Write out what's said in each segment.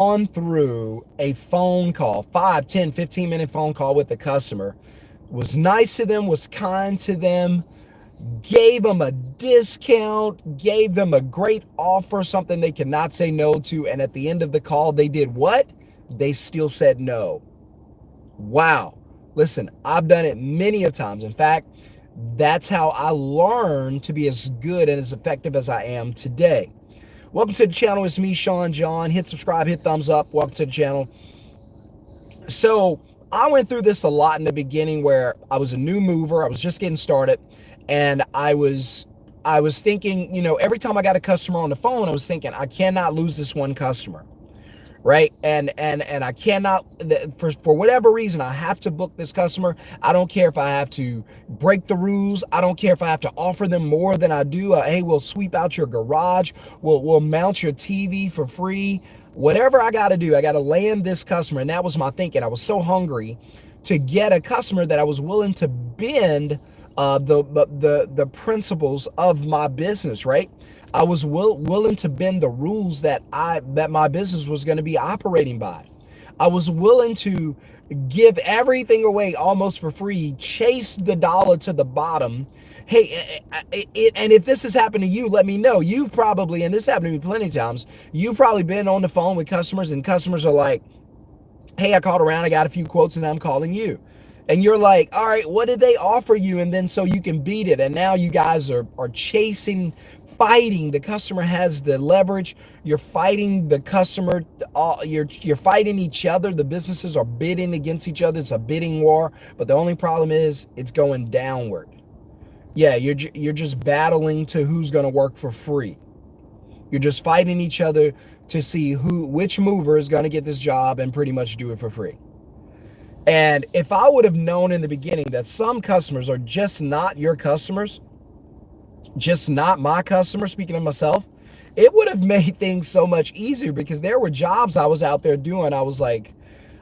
on through a phone call, 5, 10, 15-minute phone call with the customer, was nice to them, was kind to them, gave them a discount, gave them a great offer, something they could not say no to. And at the end of the call, they did what? They still said no. Wow. Listen, I've done it many of times. In fact, that's how I learned to be as good and as effective as I am today. Welcome to the channel. It's me, Sean John. Hit subscribe, hit thumbs up. Welcome to the channel. So I went through this a lot in the beginning where I was a new mover. I was just getting started, and I was thinking, every time I got a customer on the phone, I was thinking, I cannot lose this one customer. Right. And I cannot, for whatever reason, I have to book this customer. I don't care if I have to break the rules. I don't care if I have to offer them more than I do. Hey, we'll sweep out your garage. We'll mount your TV for free. Whatever I got to do, I got to land this customer. And that was my thinking. I was so hungry to get a customer that I was willing to bend the principles of my business, right? I was willing to bend the rules that my business was going to be operating by. I was willing to give everything away almost for free, chase the dollar to the bottom. Hey, and if this has happened to you, let me know. You've probably, and this happened to me plenty of times, you've probably been on the phone with customers and customers are like, hey, I called around, I got a few quotes and I'm calling you. And you're like, all right, what did they offer you? And then so you can beat it. And now you guys are chasing, fighting. The customer has the leverage. You're fighting the customer. You're fighting each other. The businesses are bidding against each other. It's a bidding war. But the only problem is it's going downward. Yeah, you're just battling to who's going to work for free. You're just fighting each other to see which mover is going to get this job and pretty much do it for free. And if I would have known in the beginning that some customers are just not your customers, just not my customers, speaking of myself, it would have made things so much easier because there were jobs I was out there doing. I was like,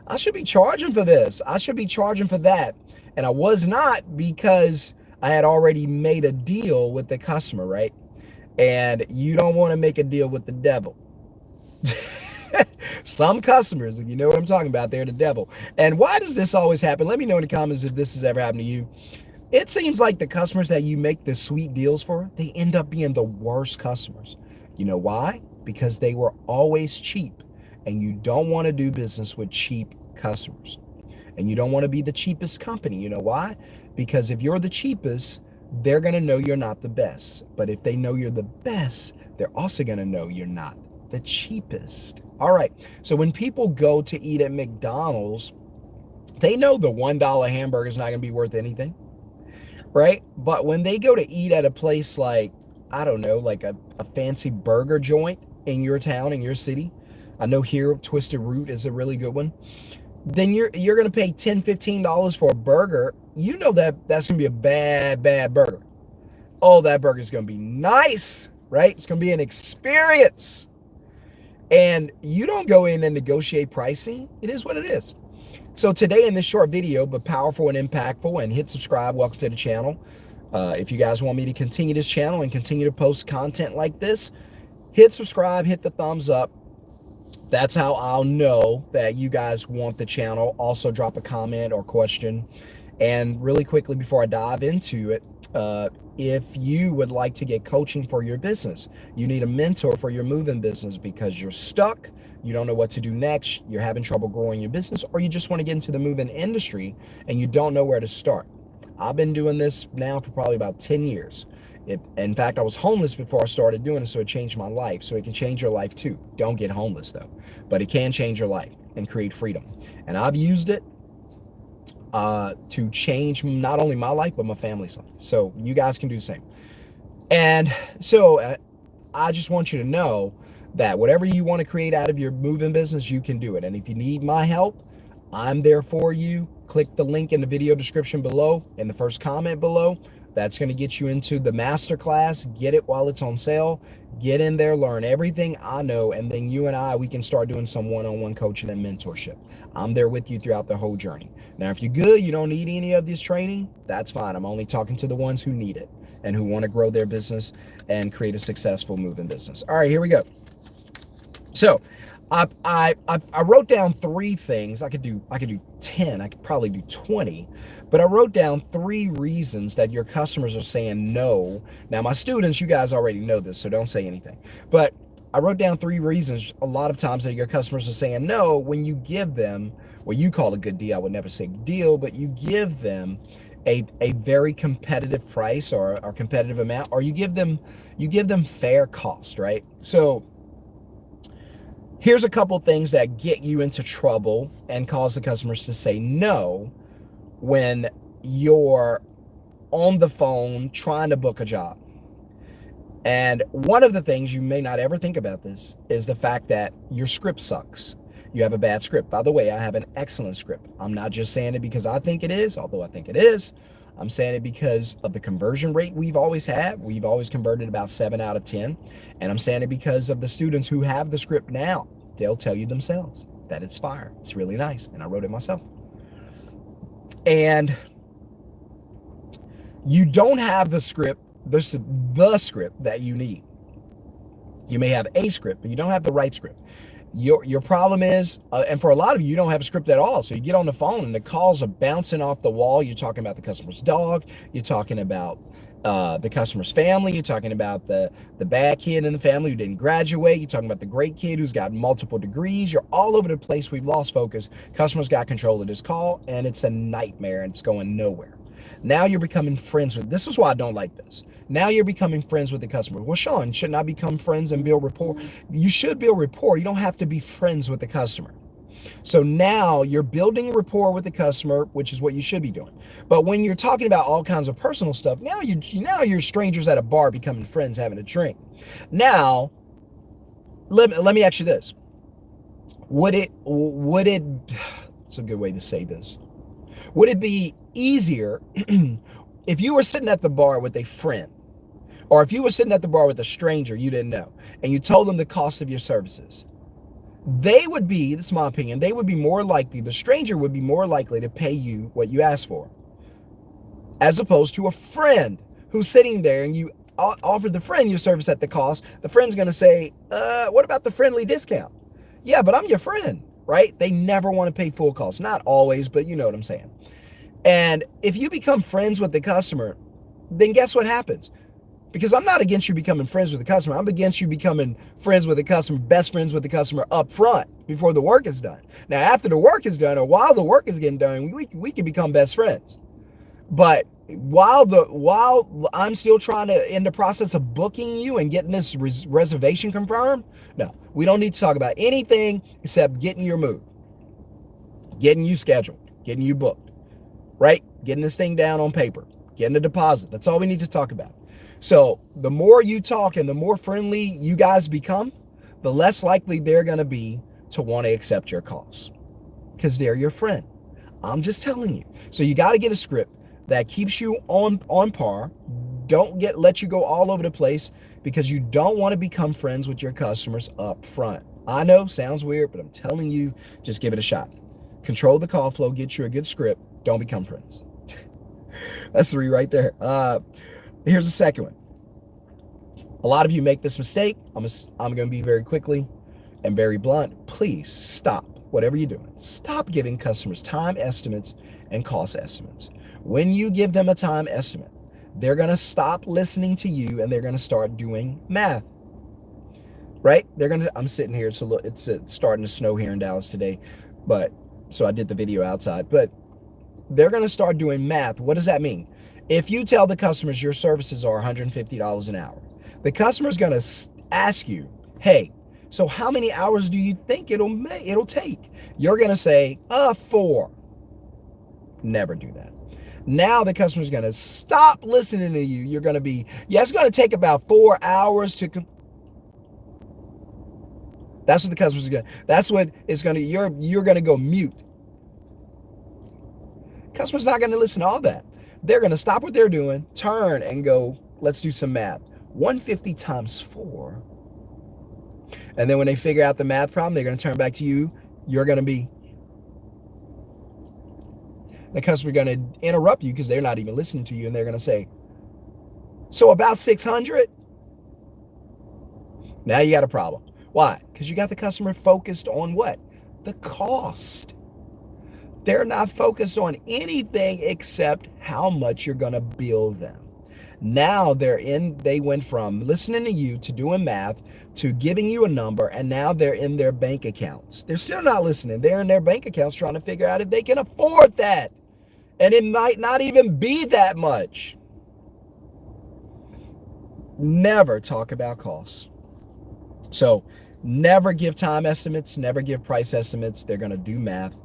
I should be charging for this. I should be charging for that. And I was not because I had already made a deal with the customer, right? And you don't want to make a deal with the devil. Some customers, if you know what I'm talking about, they're the devil. And why does this always happen? Let me know in the comments if this has ever happened to you. It seems like the customers that you make the sweet deals for, they end up being the worst customers. You know why? Because they were always cheap, and you don't want to do business with cheap customers. And you don't want to be the cheapest company. You know why? Because if you're the cheapest, they're going to know you're not the best. But if they know you're the best, they're also going to know you're not the cheapest. All right. So when people go to eat at McDonald's, they know the $1 hamburger is not going to be worth anything, right? But when they go to eat at a place like, I don't know, like a fancy burger joint in your town, in your city, I know here Twisted Root is a really good one, then you're going to pay $10, $15 for a burger. You know that that's going to be a bad burger. Oh, that burger is going to be nice, right? It's going to be an experience. And you don't go in and negotiate pricing. It is what it is. So today in this short video, but powerful and impactful, and hit subscribe, welcome to the channel. If you guys want me to continue this channel and continue to post content like this, hit subscribe, hit the thumbs up. That's how I'll know that you guys want the channel. Also drop a comment or question. And really quickly before I dive into it, if you would like to get coaching for your business, you need a mentor for your moving business because you're stuck, you don't know what to do next, you're having trouble growing your business, or you just want to get into the moving industry and you don't know where to start. I've been doing this now for probably about 10 years. In fact, I was homeless before I started doing it, so it changed my life. So it can change your life too. Don't get homeless though, but it can change your life and create freedom. And I've used it to change not only my life, but my family's life. So you guys can do the same. And so I just want you to know that whatever you want to create out of your moving business, you can do it. And if you need my help, I'm there for you. Click the link in the video description below, in the first comment below. That's going to get you into the masterclass. Get it while it's on sale. Get in there, learn everything I know, and then you and we can start doing some one-on-one coaching and mentorship. I'm there with you throughout the whole journey. Now, if you're good, you don't need any of this training, that's fine. I'm only talking to the ones who need it and who want to grow their business and create a successful moving business. All right, here we go. So I wrote down three things. I could do 10. I could probably do 20, but I wrote down three reasons that your customers are saying no. Now, my students, you guys already know this, so don't say anything. But I wrote down three reasons a lot of times that your customers are saying no when you give them what you call a good deal. I would never say deal, but you give them a very competitive price or competitive amount, or you give them fair cost, right? So here's a couple things that get you into trouble and cause the customers to say no when you're on the phone trying to book a job. And one of the things, you may not ever think about this, is the fact that your script sucks. You have a bad script. By the way, I have an excellent script. I'm not just saying it because I think it is, although I think it is. I'm saying it because of the conversion rate we've always had. We've always converted about 7 out of 10. And I'm saying it because of the students who have the script now. They'll tell you themselves that it's fire. It's really nice. And I wrote it myself. And you don't have the script, the script that you need. You may have a script, but you don't have the right script. Your problem is, and for a lot of you don't have a script at all. So you get on the phone and the calls are bouncing off the wall. You're talking about the customer's dog. You're talking about the customer's family. You're talking about the bad kid in the family who didn't graduate. You're talking about the great kid who's got multiple degrees. You're all over the place. We've lost focus. Customers got control of this call, and it's a nightmare, and it's going nowhere. Now you're becoming friends with, this is why I don't like this. Now you're becoming friends with the customer. Well, Sean, shouldn't I become friends and build rapport? You should build rapport. You don't have to be friends with the customer. So now you're building rapport with the customer, which is what you should be doing. But when you're talking about all kinds of personal stuff, now you're strangers at a bar becoming friends having a drink. Now, let me ask you this. Would it, it's a good way to say this. Would it be easier if you were sitting at the bar with a friend, or if you were sitting at the bar with a stranger you didn't know, and you told them the cost of your services? They would be, this is my opinion, they would be more likely, the stranger would be more likely to pay you what you asked for, as opposed to a friend who's sitting there and you offer the friend your service at the cost. The friend's going to say, what about the friendly discount? Yeah, but I'm your friend, right? They never want to pay full cost. Not always, but you know what I'm saying. And if you become friends with the customer, then guess what happens? Because I'm not against you becoming friends with the customer. I'm against you becoming friends with the customer, best friends with the customer up front before the work is done. Now, after the work is done, or while the work is getting done, we can become best friends. But while I'm still trying to, in the process of booking you and getting this reservation confirmed, no, we don't need to talk about anything except getting your move, getting you scheduled, getting you booked, right? Getting this thing down on paper, getting a deposit. That's all we need to talk about. So the more you talk and the more friendly you guys become, the less likely they're going to be to want to accept your calls, because they're your friend. I'm just telling you. So you got to get a script that keeps you on par. Don't let you go all over the place, because you don't want to become friends with your customers up front. I know, sounds weird, but I'm telling you, just give it a shot. Control the call flow, get you a good script. Don't become friends. That's 3 right there. Here's the second one. A lot of you make this mistake. I'm going to be very quickly and very blunt. Please stop whatever you're doing. Stop giving customers time estimates and cost estimates. When you give them a time estimate, they're going to stop listening to you and they're going to start doing math. Right? I'm sitting here. It's starting to snow here in Dallas today, so I did the video outside, but they're going to start doing math. What does that mean? If you tell the customers your services are $150 an hour, the customer's going to ask you, hey, so how many hours do you think it'll take? You're going to say, 4. Never do that. Now the customer's going to stop listening to you. You're going to be, yeah, it's going to take about 4 hours to that's what the customer's going to, that's what it's going to, you're going to go mute. Customer's not going to listen to all that. They're going to stop what they're doing, turn and go, let's do some math. 150 times 4. And then when they figure out the math problem, they're going to turn back to you. You're going to be, the customer's going to interrupt you because they're not even listening to you. And they're going to say, so about 600? Now you got a problem. Why? Because you got the customer focused on what? The cost. They're not focused on anything except how much you're going to bill them. Now they went from listening to you to doing math to giving you a number, and now they're in their bank accounts. They're still not listening. They're in their bank accounts trying to figure out if they can afford that. And it might not even be that much. Never talk about costs. So never give time estimates, never give price estimates. They're going to do math.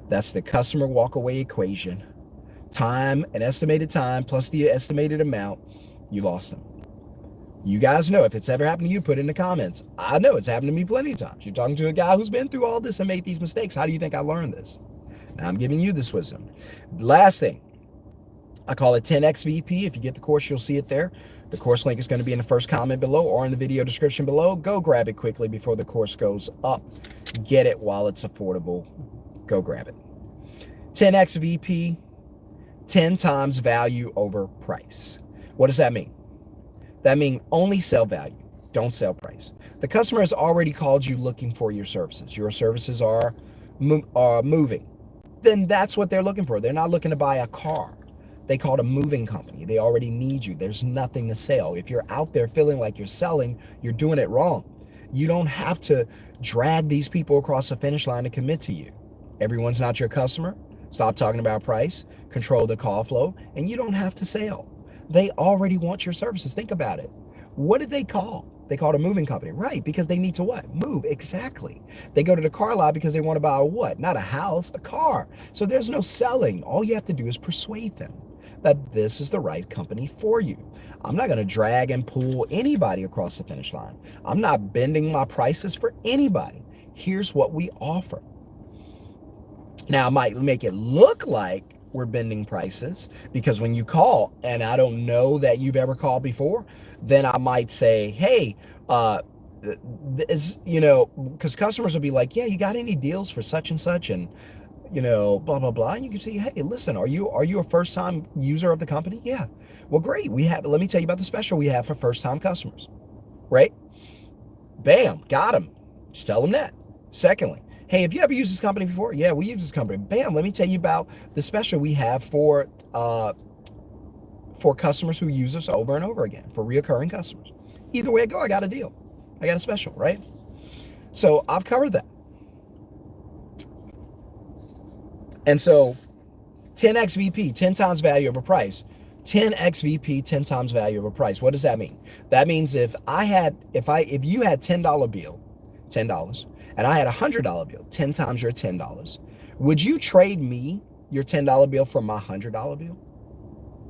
That's the customer walk-away equation. Time, an estimated time plus the estimated amount, you lost them. You guys know, if it's ever happened to you, put it in the comments. I know it's happened to me plenty of times. You're talking to a guy who's been through all this and made these mistakes. How do you think I learned this? Now I'm giving you this wisdom. Last thing, I call it 10X VP. If you get the course, you'll see it there. The course link is going to be in the first comment below or in the video description below. Go grab it quickly before the course goes up. Get it while it's affordable. Go grab it. 10X VP, 10 times value over price. What does that mean? That means only sell value, don't sell price. The customer has already called you looking for your services. Your services are moving. Then that's what they're looking for. They're not looking to buy a car. They called a moving company. They already need you. There's nothing to sell. If you're out there feeling like you're selling, you're doing it wrong. You don't have to drag these people across the finish line to commit to you. Everyone's not your customer. Stop talking about price, control the call flow, and you don't have to sell. They already want your services. Think about it. What did they call? They called a moving company, right? Because they need to what? Move, exactly. They go to the car lot because they want to buy a what? Not a house, a car. So there's no selling. All you have to do is persuade them that this is the right company for you. I'm not going to drag and pull anybody across the finish line. I'm not bending my prices for anybody. Here's what we offer. Now, I might make it look like we're bending prices because when you call and I don't know that you've ever called before, then I might say, hey, because customers will be like, yeah, you got any deals for such and such and, blah, blah, blah. And you can say, hey, listen, are you a first time user of the company? Yeah. Well, great. Let me tell you about the special we have for first time customers, right? Bam, got them. Just tell them that. Secondly, hey, have you ever used this company before? Yeah, we use this company. Bam, let me tell you about the special we have for customers who use us over and over again, for reoccurring customers. Either way I go, I got a deal. I got a special, right? So I've covered that. And so 10X VP, 10 times value over price. 10X VP, 10 times value over price. What does that mean? That means if you had $10 bill, $10, and I had a $100 bill, 10 times your $10, would you trade me your $10 bill for my $100 bill?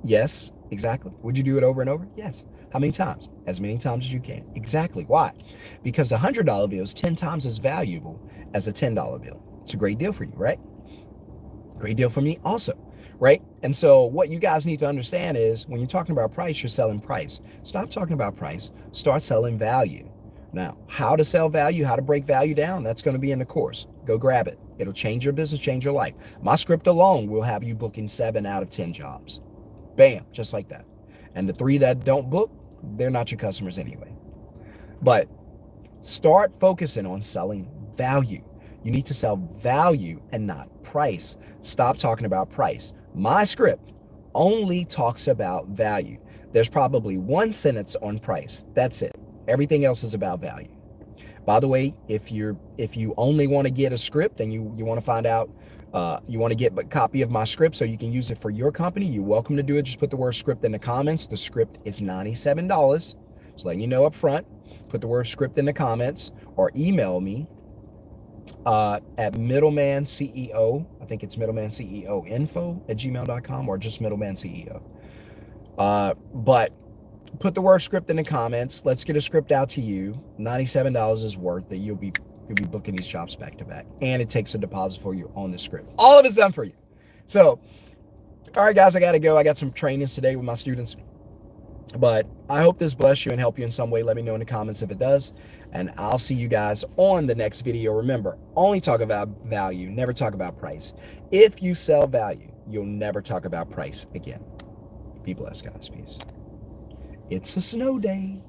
Yes, exactly. Would you do it over and over? Yes. How many times? As many times as you can. Exactly. Why? Because the $100 bill is 10 times as valuable as the $10 bill. It's a great deal for you, right? Great deal for me also, right? And so what you guys need to understand is when you're talking about price, you're selling price. Stop talking about price. Start selling value. Now, how to sell value, how to break value down, that's going to be in the course. Go grab it. It'll change your business, change your life. My script alone will have you booking 7 out of 10 jobs. Bam, just like that. And the 3 that don't book, they're not your customers anyway. But start focusing on selling value. You need to sell value and not price. Stop talking about price. My script only talks about value. There's probably 1 sentence on price. That's it. Everything else is about value. By the way, if you only want to get a script and you want to find out, you want to get a copy of my script so you can use it for your company, you're welcome to do it. Just put the word script in the comments. The script is $97. Just letting you know up front. Put the word script in the comments or email me at middleman CEO. I think it's middleman CEO info@gmail.com or just middleman CEO. But put the word script in the comments. Let's get a script out to you. $97 is worth it. You'll be booking these jobs back to back, and it takes a deposit for you on the script. All of it's done for you. So, all right, guys, I got to go. I got some trainings today with my students. But I hope this bless you and help you in some way. Let me know in the comments if it does. And I'll see you guys on the next video. Remember, only talk about value, never talk about price. If you sell value, you'll never talk about price again. Be blessed, guys. Peace. It's a snow day.